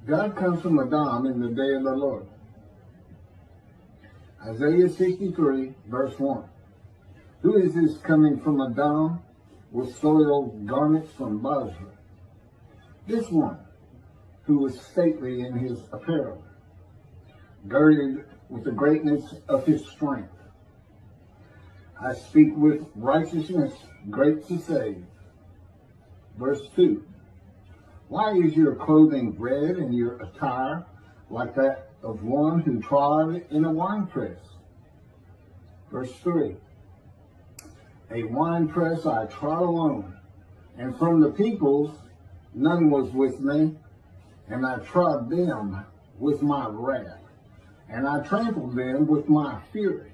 God comes from Edom in the day of the Lord. Isaiah 63, verse 1. Who is this coming from Edom with soiled garments from Bozrah? This one who was stately in his apparel, girded with the greatness of his strength. I speak with righteousness, great to save. Verse 2. Why is your clothing red and your attire like that of one who trod in a winepress? Verse 3. A winepress I trod alone, and from the peoples none was with me, and I trod them with my wrath, and I trampled them with my fury,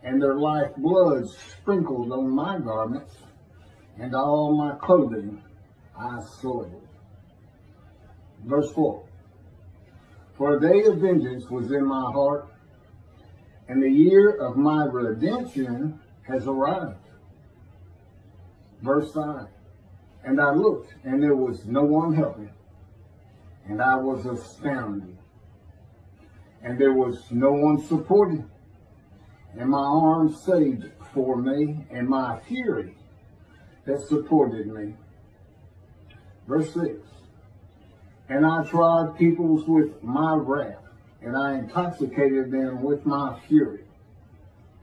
and their life blood sprinkled on my garments, and all my clothing I soiled. Verse 4. For a day of vengeance was in my heart, and the year of my redemption has arrived. Verse 5. And I looked, and there was no one helping, and I was astounded, and there was no one supporting, and my arm saved for me, and my fury that supported me. Verse 6. And I trod peoples with my wrath, and I intoxicated them with my fury,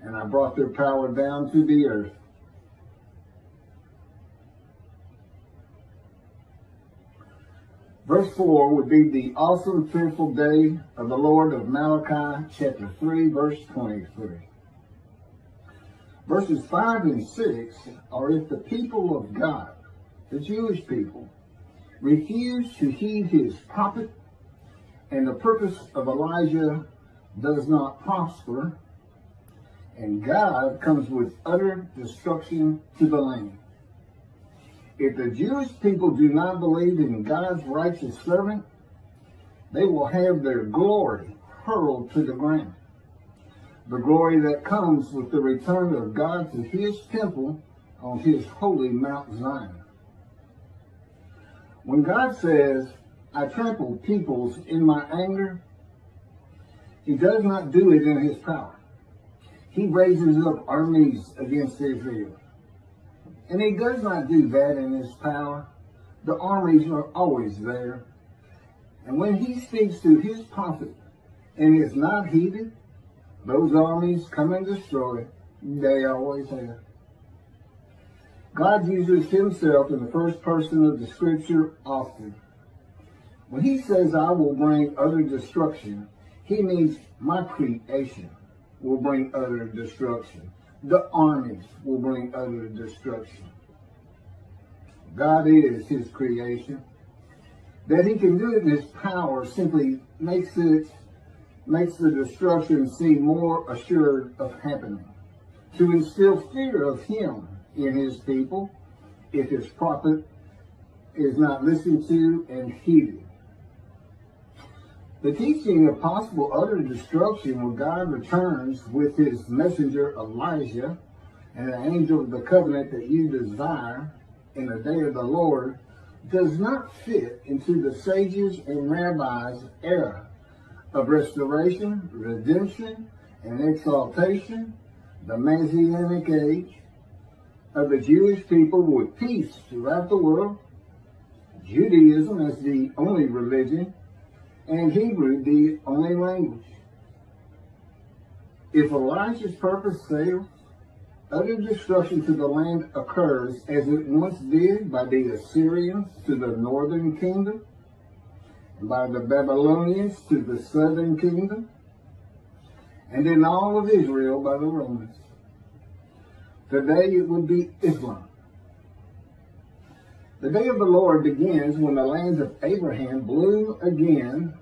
and I brought their power down to the earth. Verse 4 would be the awesome, fearful day of the Lord of Malachi, chapter 3, verse 23. Verses 5 and 6 are if the people of God, the Jewish people, refuse to heed his prophet, and the purpose of Elijah does not prosper, and God comes with utter destruction to the land. If the Jewish people do not believe in God's righteous servant, they will have their glory hurled to the ground. The glory that comes with the return of God to his temple on his holy Mount Zion. When God says, I trample peoples in my anger, he does not do it in his power. He raises up armies against Israel. And he does not do that in his power. The armies are always there. And when he speaks to his prophet and is not heeded, those armies come and destroy. They always have. God uses himself in the first person of the scripture often. When he says, I will bring utter destruction, he means my creation will bring utter destruction. The armies will bring utter destruction. God is his creation. That he can do it in his power simply makes the destruction seem more assured of happening. To instill fear of him in his people, if his prophet is not listened to and heeded. The teaching of possible utter destruction when God returns with his messenger Elijah and the angel of the covenant that you desire in the day of the Lord does not fit into the sages and rabbis' era of restoration, redemption, and exaltation, the Messianic age of the Jewish people with peace throughout the world, Judaism as the only religion, and Hebrew the only language. If Elijah's purpose fails, utter destruction to the land occurs as it once did by the Assyrians to the northern kingdom, and by the Babylonians to the southern kingdom, and in all of Israel by the Romans. Today it would be Islam. The day of the Lord begins when the lands of Abraham bloom again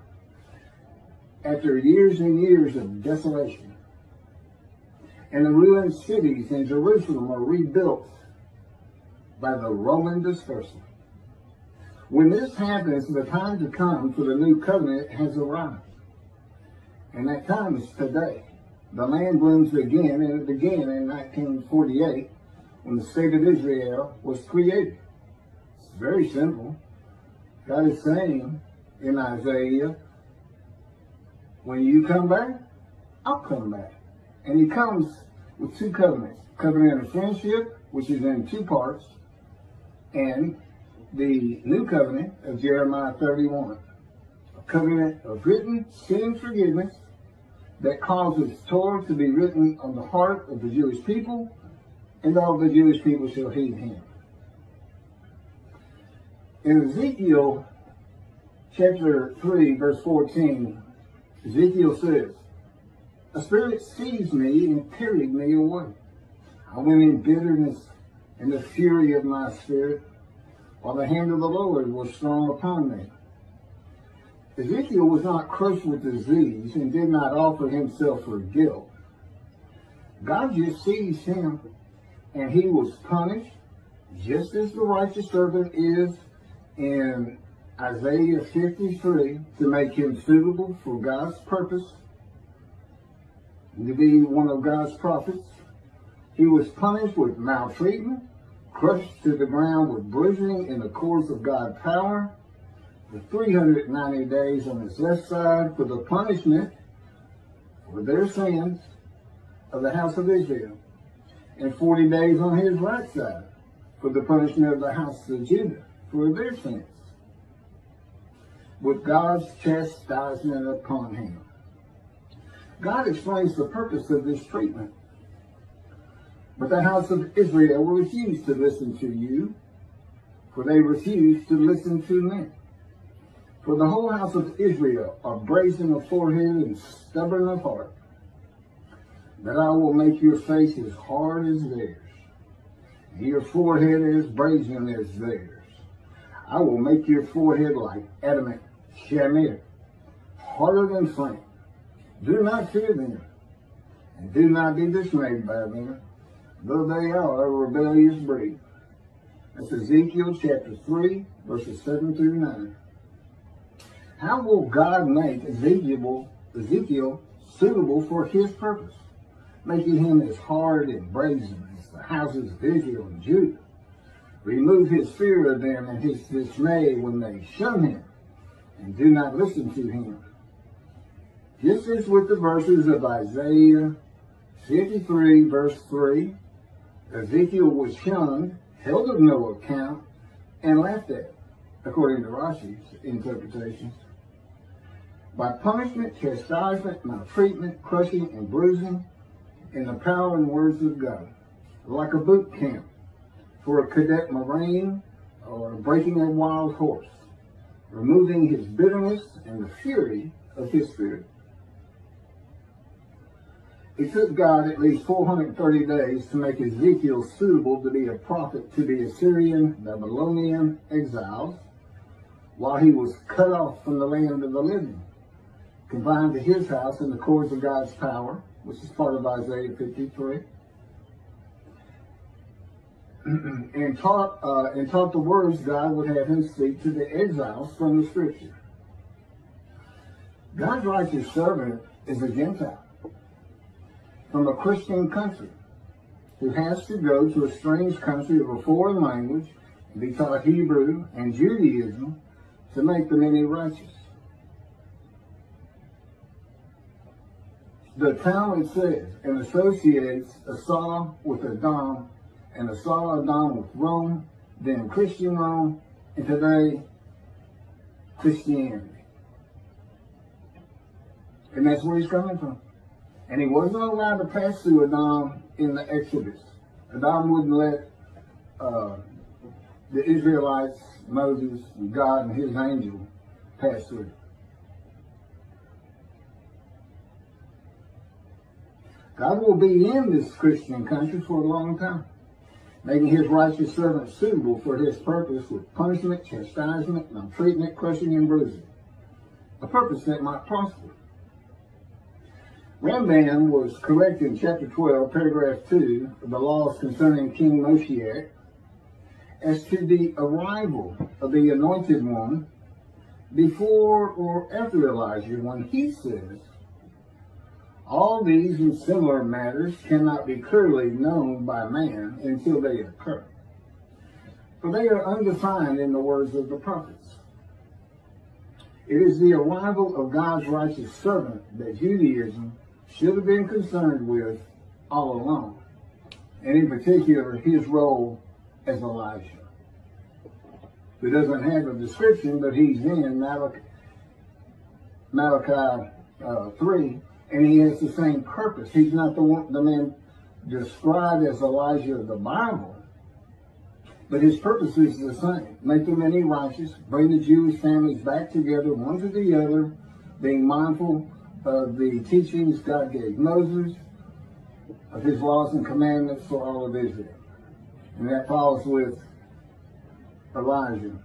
after years and years of desolation. And the ruined cities in Jerusalem are rebuilt by the Roman dispersal. When this happens, the time to come for the new covenant has arrived. And that time is today. The land blooms again, and it began in 1948 when the state of Israel was created. It's very simple. God is saying, in Isaiah, when you come back, I'll come back. And he comes with two covenants. Covenant of friendship, which is in two parts, and the new covenant of Jeremiah 31. A covenant of written sin forgiveness that causes Torah to be written on the heart of the Jewish people, and all the Jewish people shall heed him. In Ezekiel chapter 3, verse 14, Ezekiel says, "A spirit seized me and carried me away. I went in bitterness and the fury of my spirit, while the hand of the Lord was strong upon me." Ezekiel was not crushed with disease and did not offer himself for guilt. God just seized him, and he was punished, just as the righteous servant is in Isaiah 53, to make him suitable for God's purpose, to be one of God's prophets. He was punished with maltreatment, crushed to the ground with bruising in the course of God's power, for 390 days on his left side for the punishment for their sins of the house of Israel, and 40 days on his right side for the punishment of the house of Judah for their sins, with God's chastisement upon him. God explains the purpose of this treatment. But the house of Israel refused to listen to you, for they refused to listen to me. For the whole house of Israel are brazen of forehead and stubborn of heart, that I will make your face as hard as theirs, and your forehead as brazen as theirs. I will make your forehead like adamant shamir, harder than flame. Do not fear them, and do not be dismayed by them, though they are a rebellious breed. That's Ezekiel chapter 3, verses 7 through 9. How will God make Ezekiel suitable for his purpose, making him as hard and brazen as the houses of Israel and Judah? Remove his fear of them and his dismay when they shun him and do not listen to him. Just as with the verses of Isaiah 53, verse 3, Ezekiel was shunned, held of no account, and laughed at, according to Rashi's interpretations. By punishment, chastisement, maltreatment, crushing, and bruising, in the power and words of God, like a boot camp for a cadet marine or breaking a wild horse, removing his bitterness and the fury of his spirit. It took God at least 430 days to make Ezekiel suitable to be a prophet to the Assyrian, Babylonian exiles, while he was cut off from the land of the living, confined to his house in the cords of God's power, which is part of Isaiah 53, and taught the words God would have him speak to the exiles from the Scripture. God's righteous servant is a Gentile from a Christian country who has to go to a strange country of a foreign language and be taught Hebrew and Judaism to make the many righteous. The Talmud says and associates Esau with Edom and Edom with Rome, then Christian Rome, and today Christianity. And that's where he's coming from. And he wasn't allowed to pass through Edom in the Exodus. Edom wouldn't let the Israelites, Moses, and God and his angel pass through. God will be in this Christian country for a long time, making his righteous servant suitable for his purpose with punishment, chastisement, maltreatment, crushing, and bruising. A purpose that might prosper. Rambam was correct in chapter 12, paragraph 2 of the laws concerning King Moshiach as to the arrival of the anointed one before or after Elijah, when he says, all these and similar matters cannot be clearly known by man until they occur, for they are undefined in the words of the prophets. It is the arrival of God's righteous servant that Judaism should have been concerned with all along, and in particular, his role as Elijah, who doesn't have a description, but he's in Malachi 3, and he has the same purpose. He's not the man described as Elijah of the Bible, but his purpose is the same. Make the many righteous, bring the Jewish families back together, one to the other, being mindful of the teachings God gave Moses, of his laws and commandments for all of Israel. And that follows with Elijah,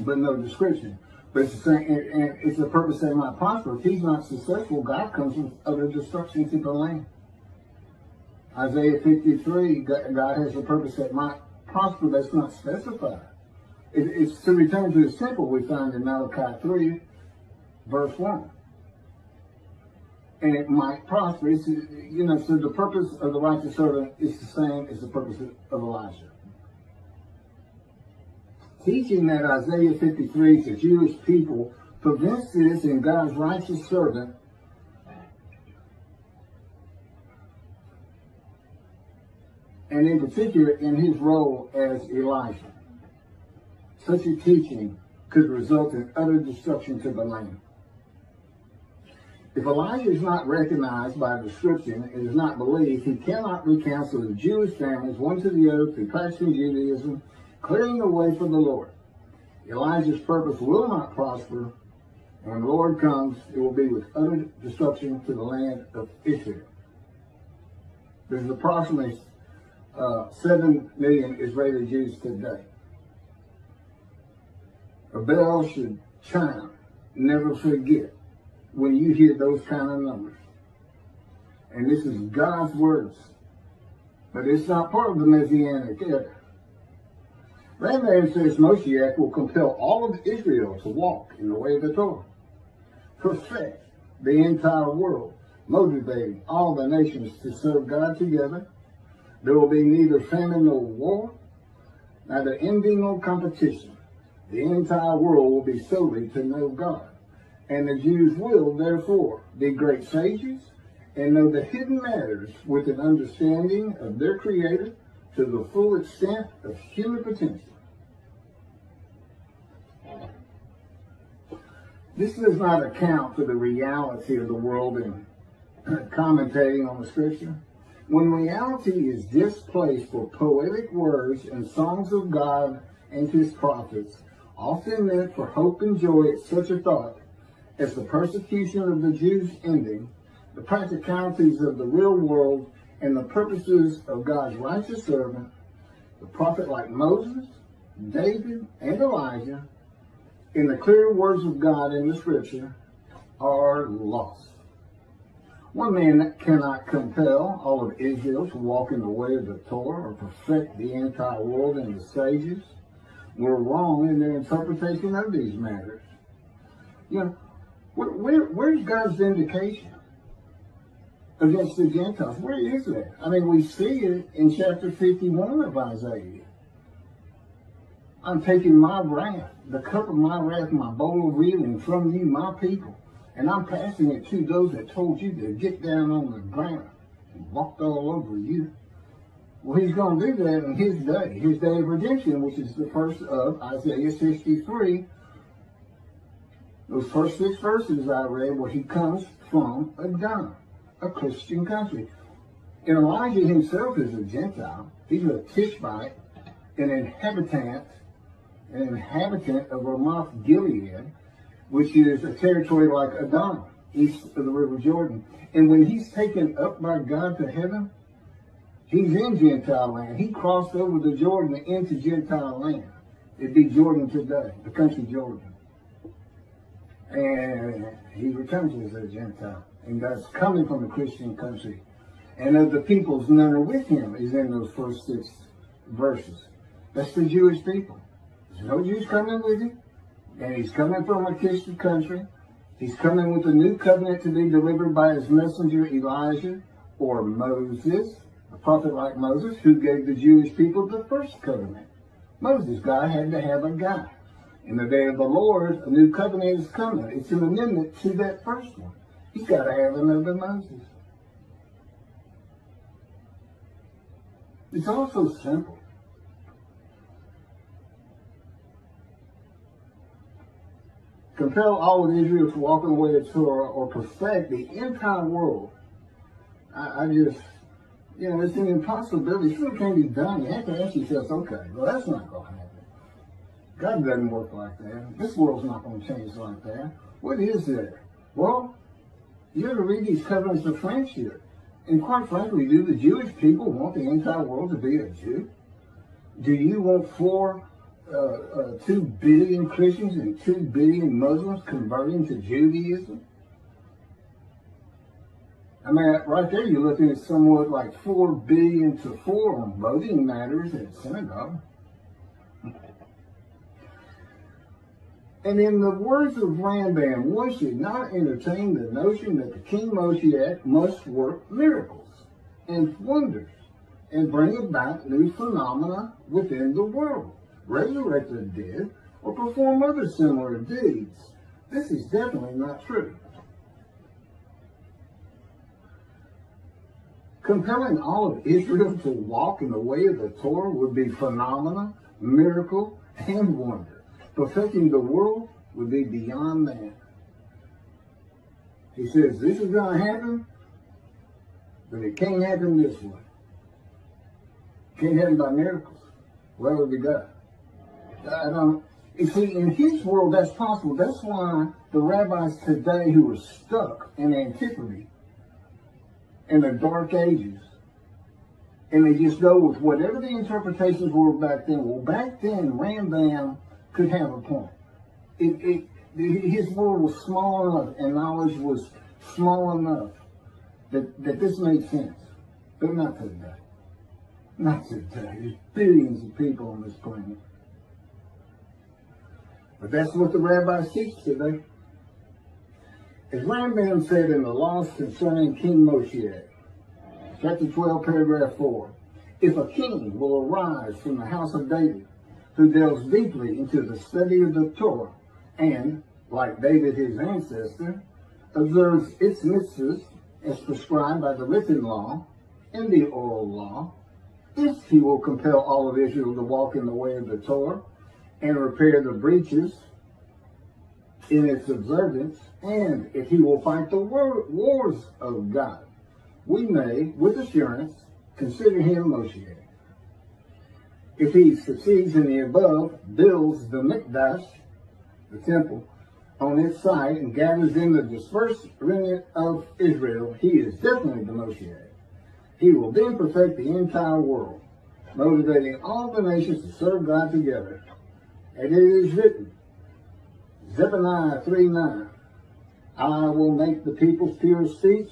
but no description. But it's the same, and it's the purpose they might prosper. If he's not successful, God comes with utter destruction to the land. Isaiah 53, God has a purpose that might prosper that's not specified. It's to return to the simple we find in Malachi 3, verse 1. And it might prosper. It's, so the purpose of the righteous servant is the same as the purpose of Elijah. Teaching that Isaiah 53 to Jewish people prevents this in God's righteous servant and in particular in his role as Elijah. Such a teaching could result in utter destruction to the land. If Elijah is not recognized by description and is not believed, he cannot recounsel the Jewish families one to the other through practicing Judaism, clearing the way for the Lord. Elijah's purpose will not prosper, and when the Lord comes, it will be with utter destruction to the land of Israel. There's approximately 7 million Israeli Jews today. A bell should chime, never forget, when you hear those kind of numbers. And this is God's words, but it's not part of the Messianic era. Rabbis says Moshiach will compel all of Israel to walk in the way of the Torah, perfect the entire world, motivating all the nations to serve God together. There will be neither famine nor war, neither envy nor competition. The entire world will be solely to know God. And the Jews will, therefore, be great sages and know the hidden matters with an understanding of their Creator to the full extent of human potential. This does not account for the reality of the world in commentating on the Scripture. When reality is displaced for poetic words and songs of God and his prophets, often meant for hope and joy at such a thought as the persecution of the Jews ending, the practicalities of the real world, and the purposes of God's righteous servant, the prophet like Moses, David, and Elijah, in the clear words of God in the Scripture, are lost. One man cannot compel all of Israel to walk in the way of the Torah or perfect the entire world, and the sages were wrong in their interpretation of these matters. Where's God's vindication against the Gentiles? Where is that? I mean, we see it in chapter 51 of Isaiah. I'm taking my wrath, the cup of my wrath, my bowl of reeling from you, my people, and I'm passing it to those that told you to get down on the ground and walked all over you. Well, he's going to do that in his day of redemption, which is the first of Isaiah 63. Those first 6 verses I read, where he comes from Edom, a Christian country. And Elijah himself is a Gentile. He's a Tishbite, an inhabitant of Ramoth Gilead, which is a territory like Edom, east of the river Jordan. And when he's taken up by God to heaven, he's in Gentile land. He crossed over the Jordan into Gentile land. It'd be Jordan today, the country Jordan. And he returns as a Gentile. And God's coming from a Christian country. And of the peoples, none are with him, is in those first 6 verses. That's the Jewish people. There's no Jews coming with him. And he's coming from a Christian country. He's coming with a new covenant to be delivered by his messenger Elijah or Moses, a prophet like Moses, who gave the Jewish people the first covenant. Moses, God had to have a guy. In the day of the Lord, a new covenant is coming. It's an amendment to that first one. He's got to have another Moses. It's also simple. Compel all of Israel to walk in the way of Torah or perfect the entire world. I just, it's an impossibility. It really can't be done. You have to ask yourself, okay, well, that's not going to happen. God doesn't work like that. This world's not going to change like that. What is there? Well, you got to read these covenants of friendship. And quite frankly, do the Jewish people want the entire world to be a Jew? Do you want 2 billion Christians and 2 billion Muslims converting to Judaism? I mean, right there you're looking at somewhat like 4 billion to 4 on voting matters at synagogue. And in the words of Rambam, one should not entertain the notion that the King Moshiach must work miracles and wonders and bring about new phenomena within the world, resurrect the dead, or perform other similar deeds. This is definitely not true. Compelling all of Israel to walk in the way of the Torah would be phenomena, miracle, and wonder. Perfecting the world would be beyond that. He says, this is going to happen, but it can't happen this way. It can't happen by miracles. Where would we go? You see, in his world, that's possible. That's why the rabbis today who are stuck in antiquity, in the dark ages, and they just go with whatever the interpretations were back then. Well, back then, Rambam could have a point. His world was small enough and knowledge was small enough that this made sense. But not today. Not today. There's billions of people on this planet. But that's what the rabbis teach today. As Rambam said in the laws concerning King Moshiach, chapter 12, paragraph 4, if a king will arise from the house of David, who delves deeply into the study of the Torah, and, like David his ancestor, observes its mitzvahs as prescribed by the written law and the oral law, if he will compel all of Israel to walk in the way of the Torah and repair the breaches in its observance, and if he will fight the wars of God, we may, with assurance, consider him Moshiach. If he succeeds in the above, builds the Mikdash, the temple, on its site and gathers in the dispersed remnant of Israel, he is definitely the Moshiach. He will then perfect the entire world, motivating all the nations to serve God together. And it is written, Zephaniah 3:9, I will make the people's pure speech,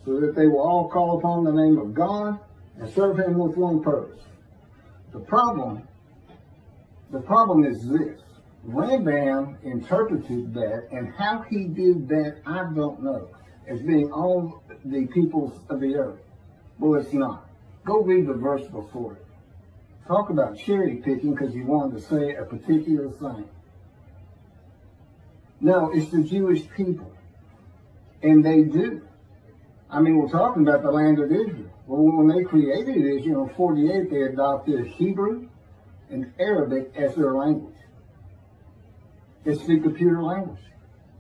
so that they will all call upon the name of God and serve him with one purpose. The problem is this. Rambam interpreted that, and how he did that, I don't know, as being all the peoples of the earth. Well, it's not. Go read the verse before it. Talk about cherry picking because he wanted to say a particular thing. No, it's the Jewish people. And they do. I mean, we're talking about the land of Israel. Well, when they created Israel in 48, they adopted Hebrew and Arabic as their language. They speak a pure language.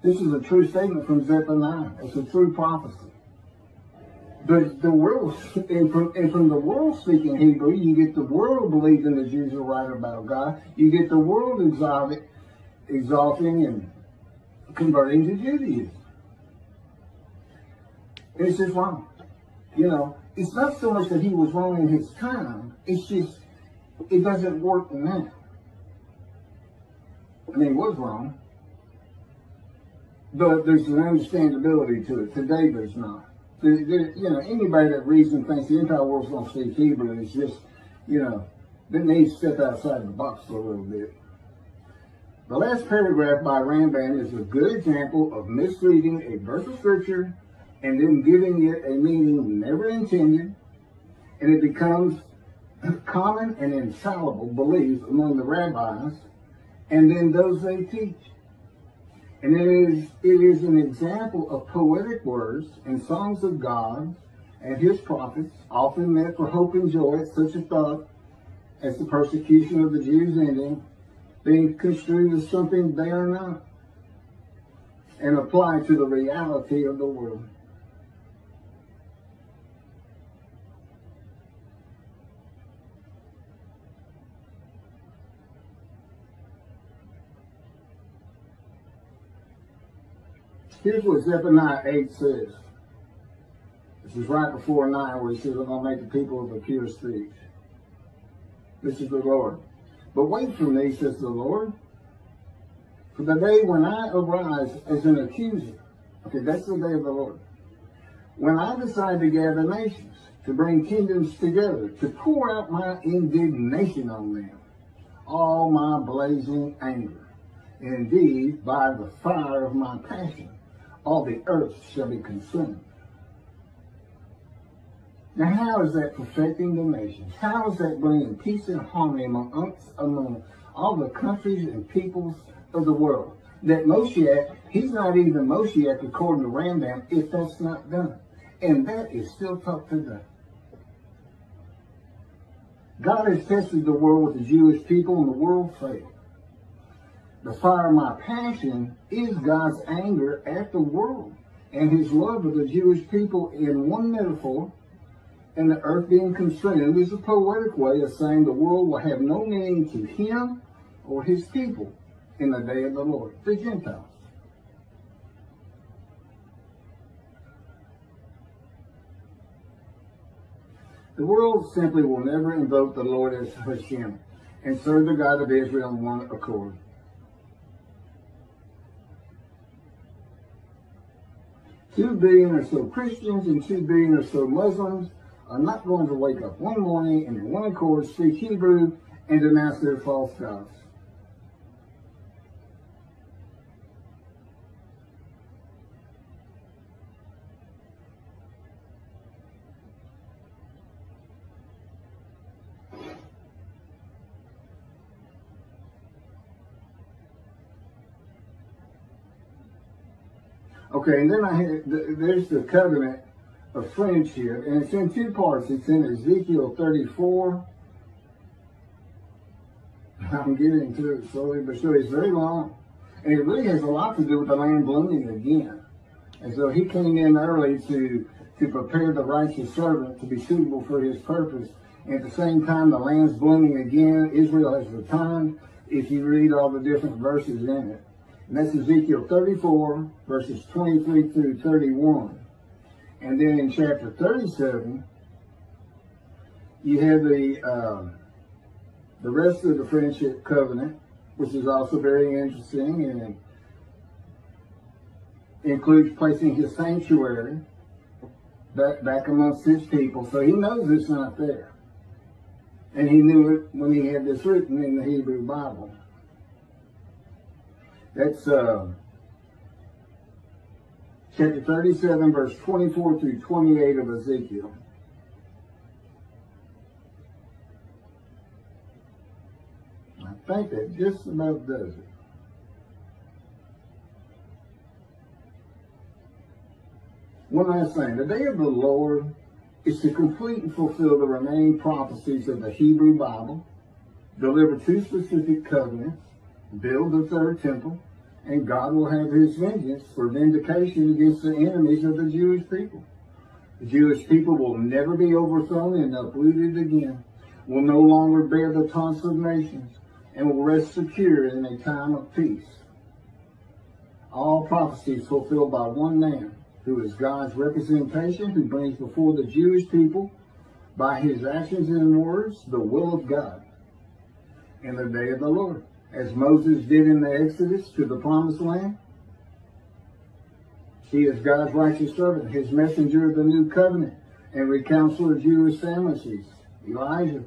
This is a true statement from Zephaniah. It's a true prophecy. But the world, and from the world speaking Hebrew, you get the world believing the Jews are right about God. You get the world exalting and converting to Judaism. It's just wrong. It's not so much that he was wrong in his time. It's just, it doesn't work now. I mean, it was wrong. But there's an understandability to it. Today, there's not. Anybody that reads and thinks the entire world's going to speak Hebrew is just, they need to step outside the box for a little bit. The last paragraph by Rambam is a good example of misreading a verse of scripture and then giving it a meaning never intended, and it becomes common and infallible belief among the rabbis and then those they teach. And it is an example of poetic words and songs of God and his prophets, often meant for hope and joy at such a thought as the persecution of the Jews ending, being construed as something they are not, and applied to the reality of the world. Here's what Zephaniah 8 says. This is right before 9, where he says, I'm going to make the people of a pure speech. This is the Lord. But wait for me, says the Lord, for the day when I arise as an accuser. Okay, that's the day of the Lord. When I decide to gather nations, to bring kingdoms together, to pour out my indignation on them, all my blazing anger. Indeed, by the fire of my passion, all the earth shall be consumed. Now, how is that perfecting the nations? How is that bringing peace and harmony among all the countries and peoples of the world? That Moshiach, he's not even Moshiach according to Rambam if that's not done. And that is still taught today. God has tested the world with the Jewish people and the world failed. The fire of my passion is God's anger at the world and his love of the Jewish people in one metaphor, and the earth being consumed is a poetic way of saying the world will have no meaning to him or his people in the day of the Lord, the Gentiles. The world simply will never invoke the Lord as Hashem and serve the God of Israel in one accord. 2 billion or so Christians and 2 billion or so Muslims are not going to wake up one morning and in one accord speak Hebrew and denounce their false gods. Okay, and then there's the covenant of friendship, and it's in 2 parts. It's in Ezekiel 34. I'm getting into it slowly, but sure, it's very long. And it really has a lot to do with the land blooming again. And so he came in early to prepare the righteous servant to be suitable for his purpose. And at the same time, the land's blooming again. Israel has returned, if you read all the different verses in it. And that's Ezekiel 34, verses 23 through 31. And then in chapter 37, you have the rest of the friendship covenant, which is also very interesting and includes placing his sanctuary back amongst his people. So he knows it's not there. And he knew it when he had this written in the Hebrew Bible. That's chapter 37, verse 24 through 28 of Ezekiel. I think that just about does it. One last thing. The day of the Lord is to complete and fulfill the remaining prophecies of the Hebrew Bible, deliver 2 specific covenants, build the 3rd temple, and God will have his vengeance for vindication against the enemies of the Jewish people. The Jewish people will never be overthrown and uprooted again, will no longer bear the taunts of nations, and will rest secure in a time of peace. All prophecies fulfilled by one man, who is God's representation, who brings before the Jewish people, by his actions and words, the will of God in the day of the Lord. As Moses did in the Exodus to the promised land. He is God's righteous servant, his messenger of the new covenant, and recounselor of Jewish families, Elijah.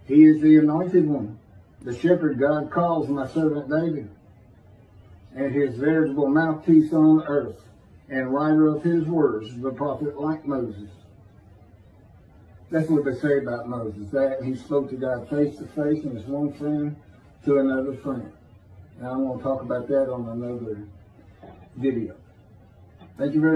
He is the anointed one, the shepherd God calls my servant David, and his veritable mouthpiece on earth, and writer of his words, the prophet like Moses. That's what they say about Moses, that he spoke to God face to face, and his one friend to another friend. And I'm going to talk about that on another video. Thank you very much.